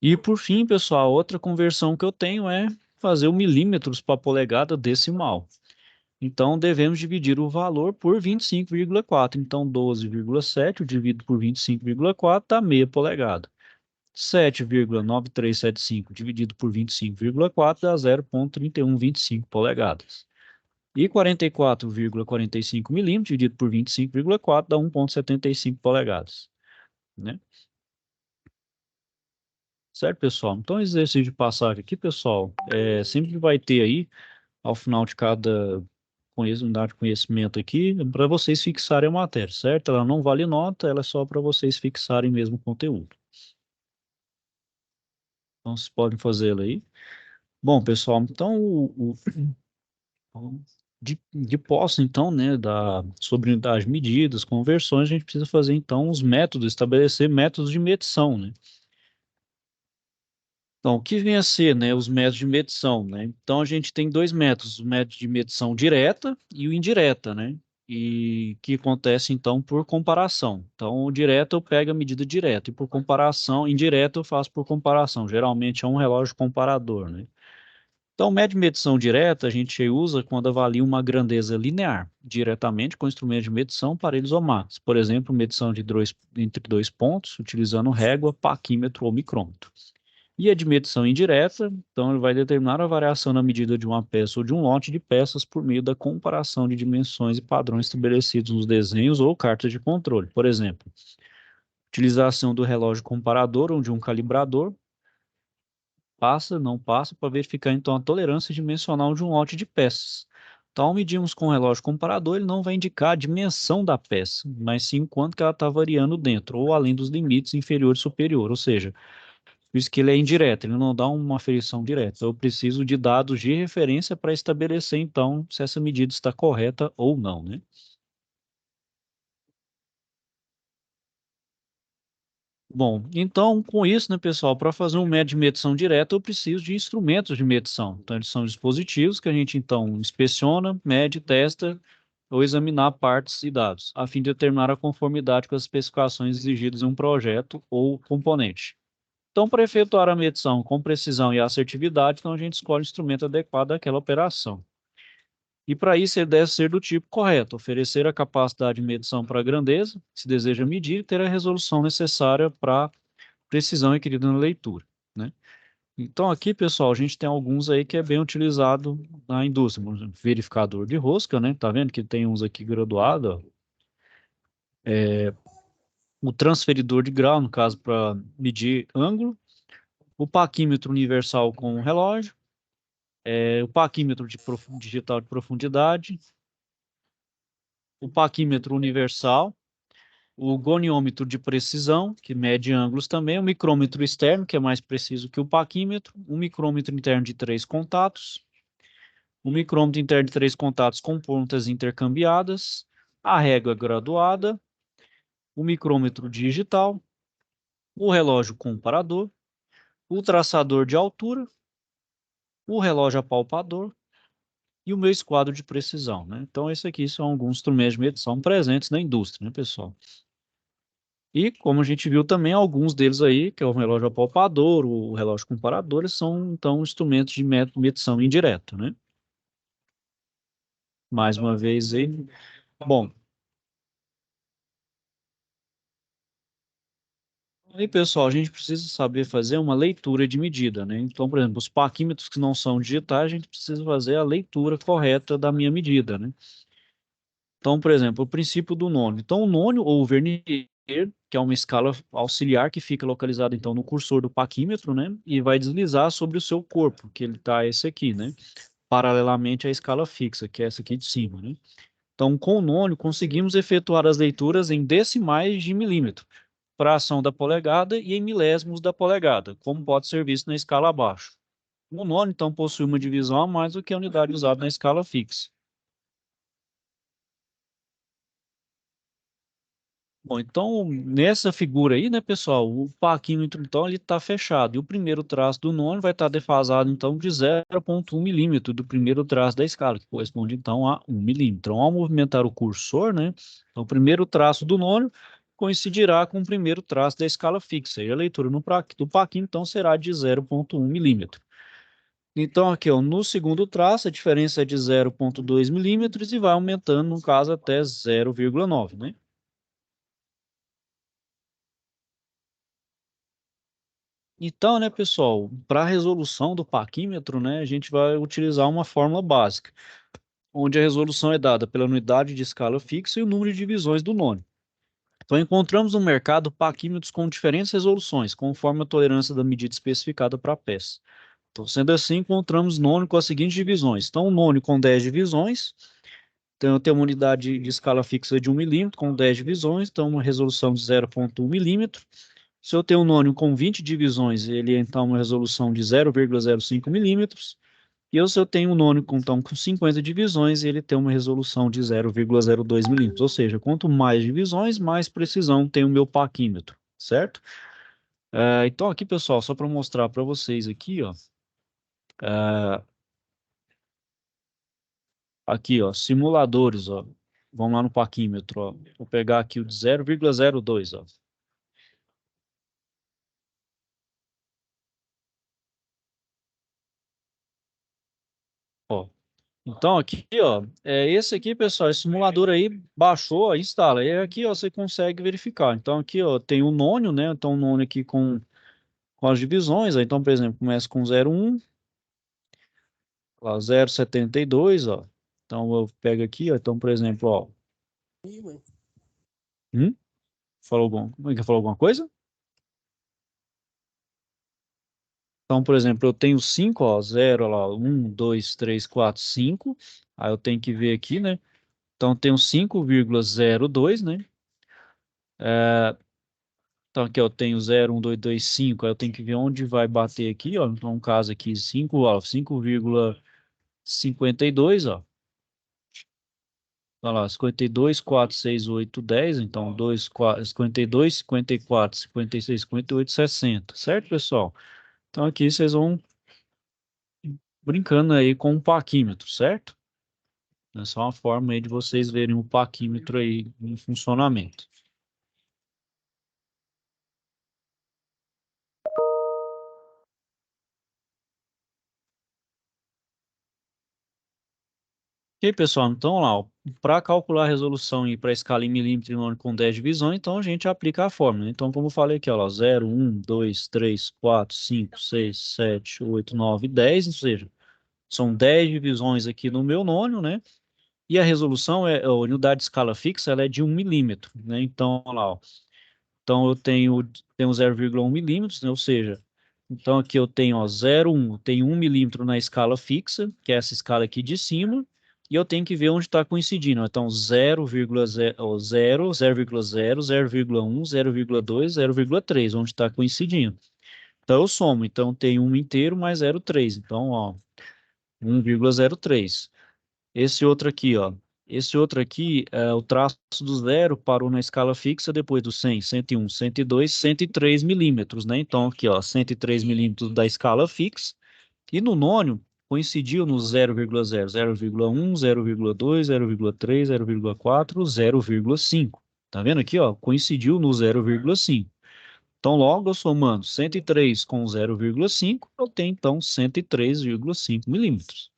E, por fim, pessoal, outra conversão que eu tenho é fazer o milímetros para polegada decimal. Então, devemos dividir o valor por 25,4. Então, 12,7 eu divido por 25,4 dá meia polegada. 7,9375 dividido por 25,4 dá 0,3125 polegadas. E 44,45 milímetros dividido por 25,4 dá 1,75 polegadas, né? Certo, pessoal? Então, esse exercício de passagem aqui, pessoal, sempre vai ter aí, ao final de cada unidade de conhecimento aqui, para vocês fixarem a matéria, certo? Ela não vale nota, ela é só para vocês fixarem mesmo o conteúdo. Então, vocês podem fazê-lo aí. Bom, pessoal, então de posse, então, né, sobre as medidas, conversões, a gente precisa fazer, então, os métodos, estabelecer métodos de medição, né? Então, o que vem a ser, né, os métodos de medição, né? Então, a gente tem dois métodos, o método de medição direta e o indireta, né? E que acontece, então, por comparação. Então, o direto eu pego a medida direta e por comparação, indireta eu faço por comparação. Geralmente é um relógio comparador, né? Então, média de medição direta a gente usa quando avalia uma grandeza linear, diretamente com instrumento de medição para isomatos. Por exemplo, medição de entre dois pontos, utilizando régua, paquímetro ou micrômetro. E a de medição indireta, então ele vai determinar a variação na medida de uma peça ou de um lote de peças por meio da comparação de dimensões e padrões estabelecidos nos desenhos ou cartas de controle. Por exemplo, utilização do relógio comparador ou de um calibrador, passa, não passa, para verificar então a tolerância dimensional de um lote de peças. Então, ao medirmos com o relógio comparador, ele não vai indicar a dimensão da peça, mas sim o quanto que ela está variando dentro, ou além dos limites inferior e superior, ou seja, por isso que ele é indireto, ele não dá uma aferição direta. Eu preciso de dados de referência para estabelecer, então, se essa medida está correta ou não, né? Bom, então, com isso, né, pessoal, para fazer um método de medição direta, eu preciso de instrumentos de medição. Então, eles são dispositivos que a gente, então, inspeciona, mede, testa ou examinar partes e dados, a fim de determinar a conformidade com as especificações exigidas em um projeto ou componente. Então, para efetuar a medição com precisão e assertividade, então a gente escolhe o instrumento adequado àquela operação. E para isso ele deve ser do tipo correto, oferecer a capacidade de medição para a grandeza, que se deseja medir, e ter a resolução necessária para precisão requerida na leitura, né? Então aqui, pessoal, a gente tem alguns aí que é bem utilizado na indústria, por exemplo, verificador de rosca, né? Tá vendo que tem uns aqui graduados, ó. O transferidor de grau, no caso, para medir ângulo, o paquímetro universal com relógio, o paquímetro digital de profundidade, o paquímetro universal, o goniômetro de precisão, que mede ângulos também, o micrômetro externo, que é mais preciso que o paquímetro, o micrômetro interno de 3 contatos, o micrômetro interno de 3 contatos com pontas intercambiadas, a régua graduada, o micrômetro digital, o relógio comparador, o traçador de altura, o relógio apalpador e o meu esquadro de precisão, né? Então, esses aqui são alguns instrumentos de medição presentes na indústria, né, pessoal? E, como a gente viu também, alguns deles aí, que é o relógio apalpador, o relógio comparador, eles são, então, instrumentos de medição indireta, né? Mais uma vez aí. Bom, aí, pessoal, a gente precisa saber fazer uma leitura de medida, né? Então, por exemplo, os paquímetros que não são digitais, a gente precisa fazer a leitura correta da minha medida, né? Então, por exemplo, o princípio do nônio. Então, o nônio ou o vernier, que é uma escala auxiliar que fica localizada, então, no cursor do paquímetro, né? E vai deslizar sobre o seu corpo, que ele está esse aqui, né? Paralelamente à escala fixa, que é essa aqui de cima, né? Então, com o nônio, conseguimos efetuar as leituras em decimais de milímetro, fração da polegada e em milésimos da polegada, como pode ser visto na escala abaixo. O nônio, então, possui uma divisão a mais do que a unidade usada na escala fixa. Bom, então, nessa figura aí, né, pessoal, o parquímetro, então, ele está fechado. E o primeiro traço do nônio vai estar defasado, então, de 0,1 milímetro do primeiro traço da escala, que corresponde, então, a 1 milímetro. Então, ao movimentar o cursor, né, então, o primeiro traço do nônio coincidirá com o primeiro traço da escala fixa. E a leitura do parquímetro, então, será de 0,1 milímetro. Então, aqui, ó, no segundo traço, a diferença é de 0,2 milímetros e vai aumentando, no caso, até 0,9, né? Então, né, pessoal, para a resolução do parquímetro, né, a gente vai utilizar uma fórmula básica, onde a resolução é dada pela unidade de escala fixa e o número de divisões do nônio. Então, encontramos no mercado parquímetros com diferentes resoluções, conforme a tolerância da medida especificada para a peça. Então, sendo assim, encontramos nônio com as seguintes divisões. Então, o nônio com 10 divisões, então eu tenho uma unidade de escala fixa de 1 milímetro com 10 divisões, então uma resolução de 0,1 milímetro. Se eu tenho um nônio com 20 divisões, ele então uma resolução de 0,05 milímetros. E se eu tenho um nônio então, com 50 divisões, ele tem uma resolução de 0,02 milímetros. Ou seja, quanto mais divisões, mais precisão tem o meu paquímetro, certo? Então aqui, pessoal, só para mostrar para vocês aqui, ó. Aqui, ó, simuladores, ó. Vamos lá no paquímetro, ó. Vou pegar aqui o de 0,02, ó. Ó. Então aqui, ó, esse aqui, pessoal, esse simulador aí baixou, ó, instala. E aqui, ó, você consegue verificar. Então aqui, ó, tem o nônio, né? Então o nônio aqui com as divisões, ó. Então, por exemplo, começa com 0,1, lá 0,72, ó. Então eu pego aqui, ó. Então, por exemplo, ó. Falou alguma coisa? Então, por exemplo, eu tenho 5, ó, 0, lá, 1, 2, 3, 4, 5. Aí eu tenho que ver aqui, né? Então, eu tenho 5,02, né? Então, aqui eu tenho 0, 1, 2, 2, 5. Aí eu tenho que ver onde vai bater aqui, ó. Então, no caso aqui, 5, ó, 5,52, ó. Olha lá, 52, 4, 6, 8, 10. Então, 2, 4, 52, 54, 56, 58, 60. Certo, pessoal? Então, aqui vocês vão brincando aí com o paquímetro, certo? É só uma forma aí de vocês verem o paquímetro aí em funcionamento. Ok, pessoal, então lá, para calcular a resolução e para escala em milímetro e nônio com 10 divisões, então a gente aplica a fórmula. Então, como eu falei aqui, ó, 0, 1, 2, 3, 4, 5, 6, 7, 8, 9, 10, ou seja, são 10 divisões aqui no meu nônio, né? E a resolução, a unidade de escala fixa, ela é de 1 milímetro, né? Então, olha lá, ó. Então, eu tenho 0,1 milímetros, né? Ou seja, então aqui eu tenho, ó, 0,1, tenho 1 milímetro na escala fixa, que é essa escala aqui de cima, e eu tenho que ver onde está coincidindo. Então, 0,0, 0, 0,0, 0,1, 0,2, 0,3, onde está coincidindo. Então, eu somo. Então, tem 1 inteiro mais 0,3. Então, ó, 1,03. Esse outro aqui, ó. Esse outro aqui, o traço do zero parou na escala fixa depois do 100, 101, 102, 103 milímetros, né? Então, aqui, ó, 103 milímetros da escala fixa. E no nônio, coincidiu no 0,0, 0,1, 0,2, 0,3, 0,4, 0,5. Tá vendo aqui, ó? Coincidiu no 0,5. Então, logo, eu somando 103 com 0,5, eu tenho, então, 103,5 milímetros.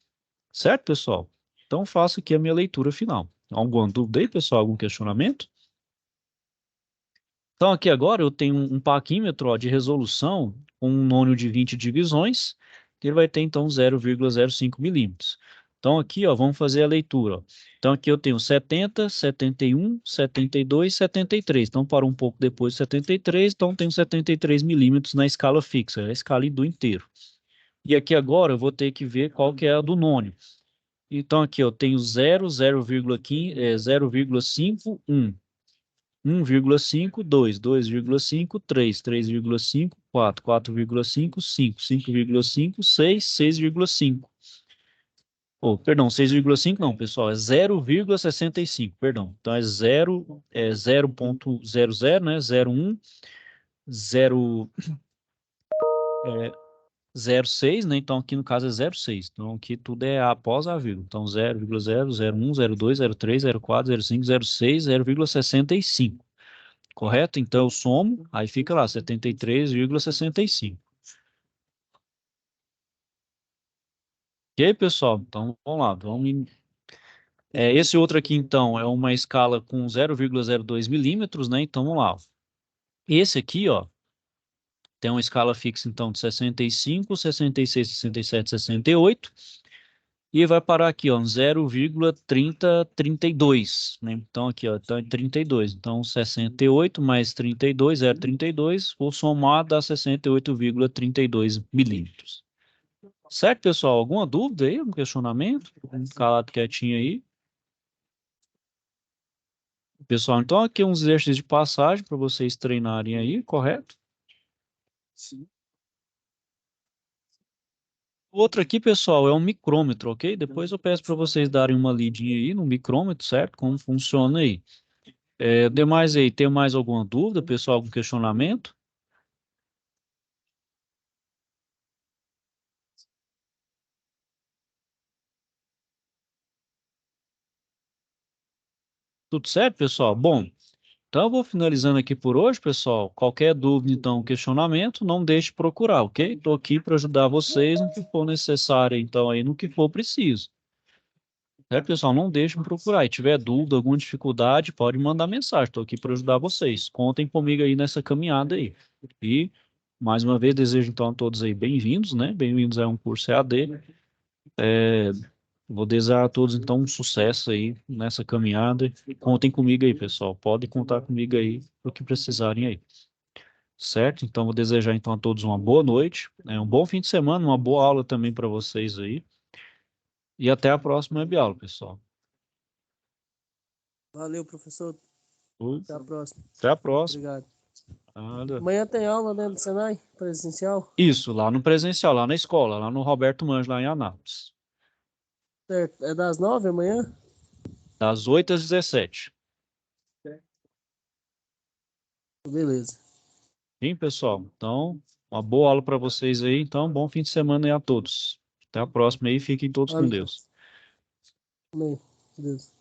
Certo, pessoal? Então, faço aqui a minha leitura final. Alguma dúvida aí, pessoal? Algum questionamento? Então, aqui agora eu tenho um paquímetro, ó, de resolução com um nônio de 20 divisões, que ele vai ter, então, 0,05 milímetros. Então, aqui, ó, vamos fazer a leitura. Ó. Então, aqui eu tenho 70, 71, 72, 73. Então, para um pouco depois de 73, então tenho 73 milímetros na escala fixa, a escala do inteiro. E aqui agora eu vou ter que ver qual que é a do nônio. Então, aqui eu tenho 0, 0,15, 0,51, 1,5, 2, 2,5, 3, 3,5, 4, 4,5, 5, 5,5, 6, 6,5. Oh, perdão, 6,5 não, pessoal, é 0,65, perdão. Então, é 0,00, né, 0,1, 0, 0,6, né? Então aqui no caso é 0,6. Então aqui tudo é após a vírgula. Então 0,0, 0,1, 0,2, 0,3, 0,4, 0,5, 0,6, 0,65. Correto? Então eu somo, aí fica lá 73,65. Ok, pessoal? Então vamos lá. Esse outro aqui então é uma escala com 0,02 milímetros, né? Então vamos lá. Esse aqui, ó, tem uma escala fixa então de 65, 66, 67, 68. E vai parar aqui, ó, 0,3032, né? Então, aqui, ó, então é 32. Então, 68 mais 32, 0,32, vou somar, dá 68,32 milímetros. Certo, pessoal? Alguma dúvida aí? Algum questionamento? Calado quietinho aí. Pessoal, então aqui uns exercícios de passagem para vocês treinarem aí, correto? O outro aqui, pessoal, é um micrômetro, ok? Depois eu peço para vocês darem uma lidinha aí no micrômetro, certo? Como funciona aí. Demais aí, tem mais alguma dúvida, pessoal? Algum questionamento? Tudo certo, pessoal? Bom, então eu vou finalizando aqui por hoje, pessoal. Qualquer dúvida, então, questionamento, não deixe de procurar, ok? Estou aqui para ajudar vocês no que for necessário, então, aí no que for preciso. Pessoal? Não deixe de procurar. E tiver dúvida, alguma dificuldade, pode mandar mensagem. Estou aqui para ajudar vocês. Contem comigo aí nessa caminhada aí. E, mais uma vez, desejo então a todos aí bem-vindos, né? Bem-vindos a um curso EAD. Vou desejar a todos, então, um sucesso aí nessa caminhada. Contem comigo aí, pessoal. Podem contar comigo aí para o que precisarem aí. Certo? Então, vou desejar, então, a todos uma boa noite, né? Um bom fim de semana, uma boa aula também para vocês aí. E até a próxima web-aula, pessoal. Valeu, professor. Oi. Até a próxima. Até a próxima. Obrigado. Nada. Amanhã tem aula dentro do Senai, presencial? Isso, lá no presencial, lá na escola, lá no Roberto Manjo, lá em Anápolis. Certo. É das 9 amanhã? Das 8 às 17. Beleza. Sim, pessoal? Então, uma boa aula para vocês aí. Então, bom fim de semana aí a todos. Até a próxima aí. Fiquem todos com Valeu. Deus. Amém. Deus.